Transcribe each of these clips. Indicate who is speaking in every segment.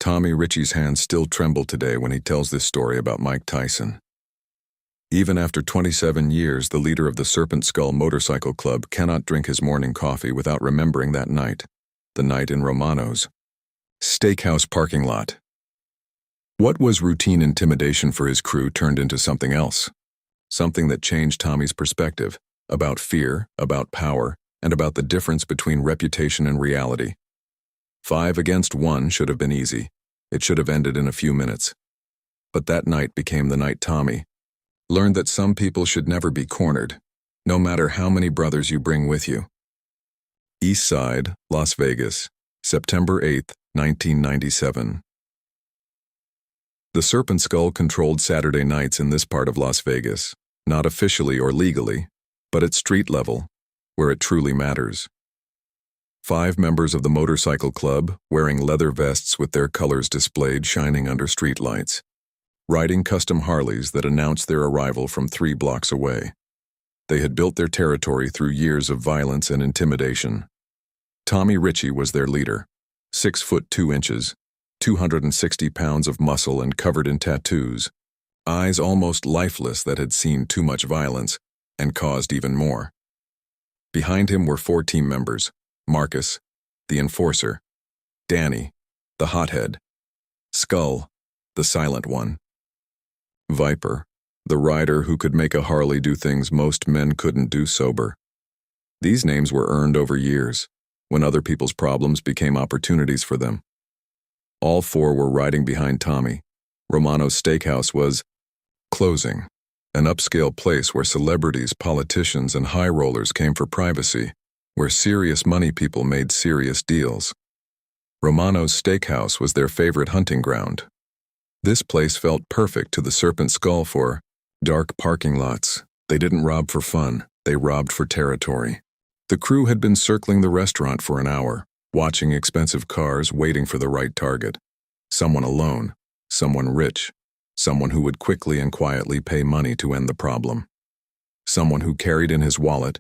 Speaker 1: Richie's hands still tremble today when he tells this story about Mike Tyson. Even after 27 years, the leader of the Serpent Skull Motorcycle Club cannot drink his morning coffee without remembering that night, the night in Romano's steakhouse parking lot. What was routine intimidation for his crew turned into something else, something that changed Tommy's perspective, about fear, about power, and about the difference between reputation and reality. 5 against 1 should have been easy. It should have ended in a few minutes. But that night became the night Tommy learned that some people should never be cornered, no matter how many brothers you bring with you. East Side, Las Vegas, September 8, 1997. The Serpent Skull controlled Saturday nights in this part of Las Vegas, not officially or legally, but at street level, where it truly matters. 5 members of the motorcycle club, wearing leather vests with their colors displayed shining under streetlights, riding custom Harleys that announced their arrival from 3 blocks away. They had built their territory through years of violence and intimidation. Richie was their leader, 6 foot 2 inches, 260 pounds of muscle and covered in tattoos, eyes almost lifeless that had seen too much violence and caused even more. Behind him were 4 team members: Marcus, the enforcer; Danny, the hothead; Skull, the silent one; Viper, the rider who could make a Harley do things most men couldn't do sober. These names were earned over years, when other people's problems became opportunities for them. All 4 were riding behind Tommy. Romano's steakhouse was closing, an upscale place where celebrities, politicians, and high rollers came for privacy, where serious money people made serious deals. Romano's steakhouse was their favorite hunting ground. This place felt perfect to the Serpent Skull for dark parking lots. They didn't rob for fun, they robbed for territory. The crew had been circling the restaurant for an hour, watching expensive cars, waiting for the right target. Someone alone, someone rich, someone who would quickly and quietly pay money to end the problem. Someone who carried in his wallet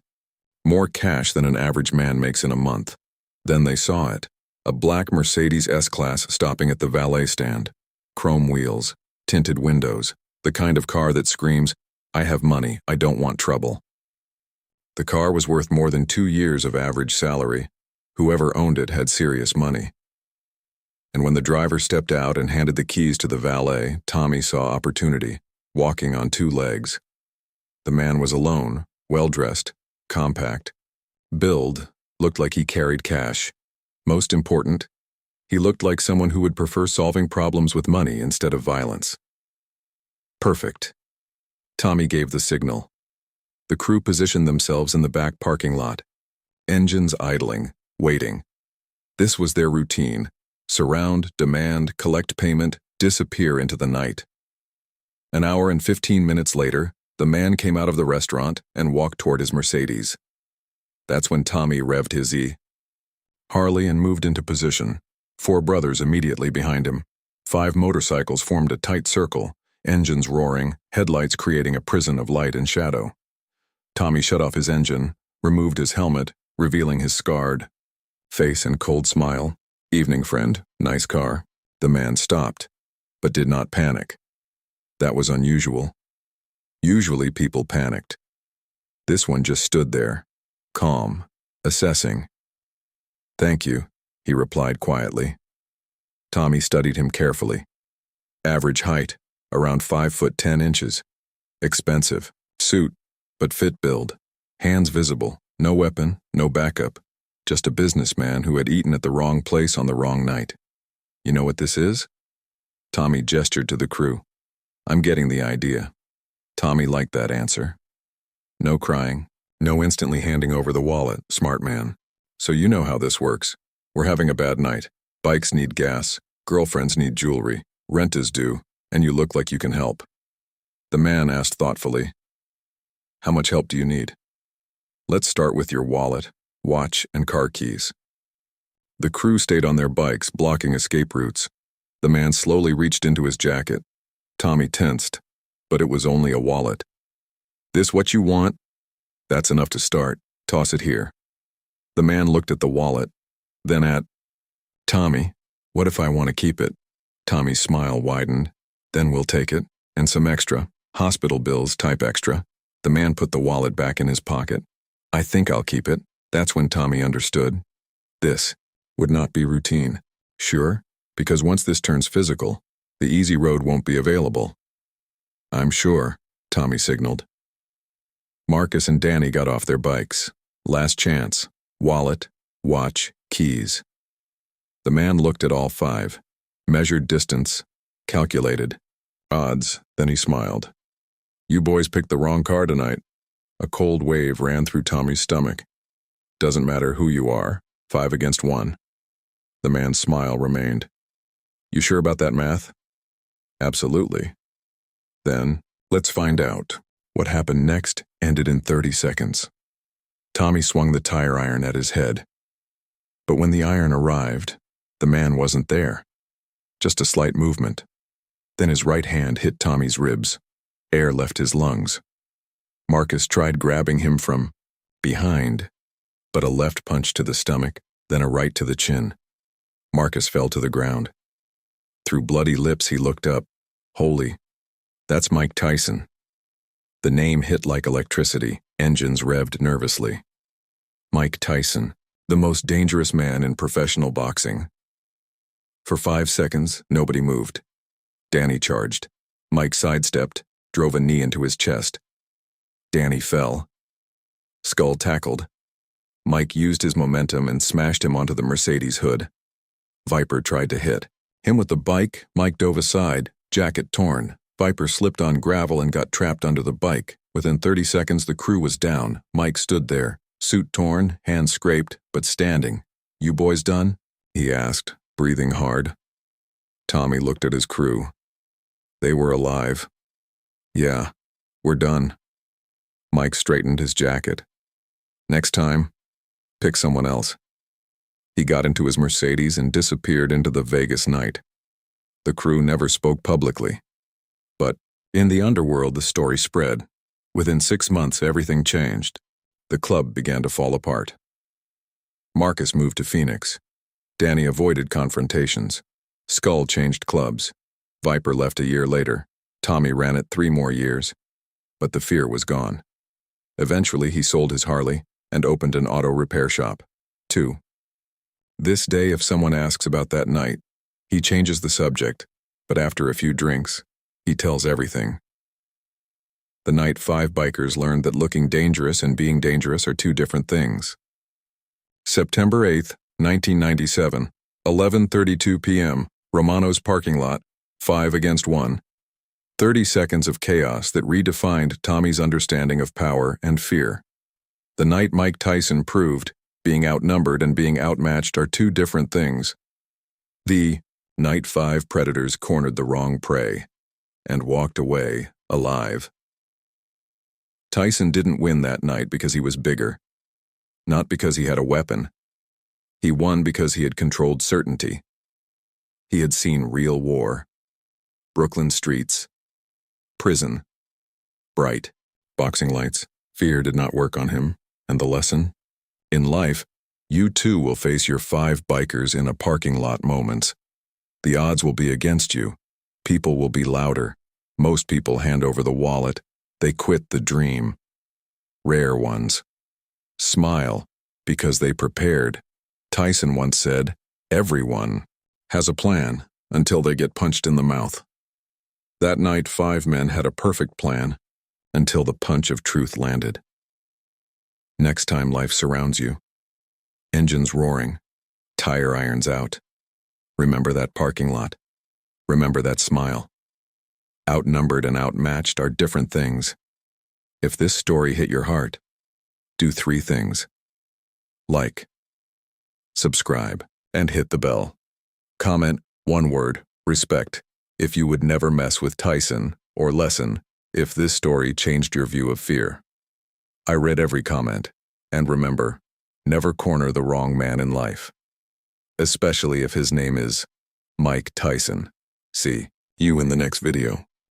Speaker 1: more cash than an average man makes in a month. Then they saw it, a black Mercedes S-Class stopping at the valet stand. Chrome wheels, tinted windows, the kind of car that screams, "I have money, I don't want trouble." The car was worth more than 2 years of average salary. Whoever owned it had serious money. And when the driver stepped out and handed the keys to the valet, Tommy saw opportunity, walking on 2 legs. The man was alone, well-dressed, compact. Build, looked like he carried cash. Most important, he looked like someone who would prefer solving problems with money instead of violence. Perfect. Tommy gave the signal. The crew positioned themselves in the back parking lot, engines idling, waiting. This was their routine: surround, demand, collect payment, disappear into the night. An hour and 15 minutes later, the man came out of the restaurant and walked toward his Mercedes. That's when Tommy revved his Harley and moved into position. 4 brothers immediately behind him. 5 motorcycles formed a tight circle, engines roaring, headlights creating a prison of light and shadow. Tommy shut off his engine, removed his helmet, revealing his scarred face and cold smile. "Evening, friend. Nice car." The man stopped, but did not panic. That was unusual. Usually people panicked. This one just stood there, calm, assessing. "Thank you," he replied quietly. Tommy studied him carefully. Average height, around 5 foot 10 inches. Expensive, suit, but fit build. Hands visible, no weapon, no backup. Just a businessman who had eaten at the wrong place on the wrong night. "You know what this is?" Tommy gestured to the crew. "I'm getting the idea." Tommy liked that answer. No crying, no instantly handing over the wallet, smart man. "So you know how this works. We're having a bad night. Bikes need gas, girlfriends need jewelry, rent is due, and you look like you can help." The man asked thoughtfully, "How much help do you need?" "Let's start with your wallet, watch, and car keys." The crew stayed on their bikes, blocking escape routes. The man slowly reached into his jacket. Tommy tensed, but it was only a wallet. "This what you want?" "That's enough to start. Toss it here." The man looked at the wallet, then at Tommy. "What if I want to keep it?" Tommy's smile widened. Then we'll take it, and some extra. Hospital bills type extra. The man put the wallet back in his pocket. I think I'll keep it. That's when Tommy understood. This would not be routine. Sure, because once this turns physical, the easy road won't be available. I'm sure, Tommy signaled. Marcus and Danny got off their bikes. Last chance. Wallet, watch, keys. The man looked at all five, measured distance, calculated odds, then he smiled. You boys picked the wrong car tonight. A cold wave ran through Tommy's stomach. Doesn't matter who you are, 5 against 1. The man's smile remained. You sure about that math? Absolutely. Then, let's find out. What happened next ended in 30 seconds. Tommy swung the tire iron at his head. But when the iron arrived, the man wasn't there. Just a slight movement. Then his right hand hit Tommy's ribs. Air left his lungs. Marcus tried grabbing him from behind, but a left punch to the stomach, then a right to the chin. Marcus fell to the ground. Through bloody lips he looked up. Holy, that's Mike Tyson. The name hit like electricity, engines revved nervously. Mike Tyson, the most dangerous man in professional boxing. For 5 seconds, nobody moved. Danny charged. Mike sidestepped, drove a knee into his chest. Danny fell. Skull tackled. Mike used his momentum and smashed him onto the Mercedes hood. Viper tried to hit. Him with the bike, Mike dove aside, jacket torn. Viper slipped on gravel and got trapped under the bike. Within 30 seconds, the crew was down. Mike stood there, suit torn, hands scraped, but standing. You boys done? He asked, breathing hard. Tommy looked at his crew. They were alive. Yeah, we're done. Mike straightened his jacket. Next time, pick someone else. He got into his Mercedes and disappeared into the Vegas night. The crew never spoke publicly. But in the underworld, the story spread. Within 6 months, everything changed. The club began to fall apart. Marcus moved to Phoenix. Danny avoided confrontations. Skull changed clubs. Viper left a year later. Tommy ran it 3 more years. But the fear was gone. Eventually, he sold his Harley and opened an auto repair shop. 2. This day, if someone asks about that night, he changes the subject, but after a few drinks, he tells everything. The night 5 bikers learned that looking dangerous and being dangerous are 2 different things. September 8, 1997, 11:32 p.m., Romano's parking lot, 5 against 1. 30 seconds of chaos that redefined Tommy's understanding of power and fear. The night Mike Tyson proved being outnumbered and being outmatched are 2 different things. The night 5 predators cornered the wrong prey and walked away alive. Tyson didn't win that night because he was bigger, not because he had a weapon. He won because he had controlled certainty. He had seen real war. Brooklyn streets. Prison. Bright. Boxing lights. Fear did not work on him. And the lesson? In life, you too will face your 5 bikers in a parking lot moments. The odds will be against you. People will be louder. Most people hand over the wallet. They quit the dream. Rare ones. Smile, because they prepared. Tyson once said, everyone has a plan until they get punched in the mouth. That night, 5 men had a perfect plan until the punch of truth landed. Next time life surrounds you, engines roaring, tire irons out, remember that parking lot. Remember that smile. Outnumbered and outmatched are different things. If this story hit your heart, do 3 things. Like, subscribe, and hit the bell. Comment 1 word, respect, if you would never mess with Tyson, or lesson, if this story changed your view of fear. I read every comment, and remember, never corner the wrong man in life. Especially if his name is Mike Tyson. See you in the next video.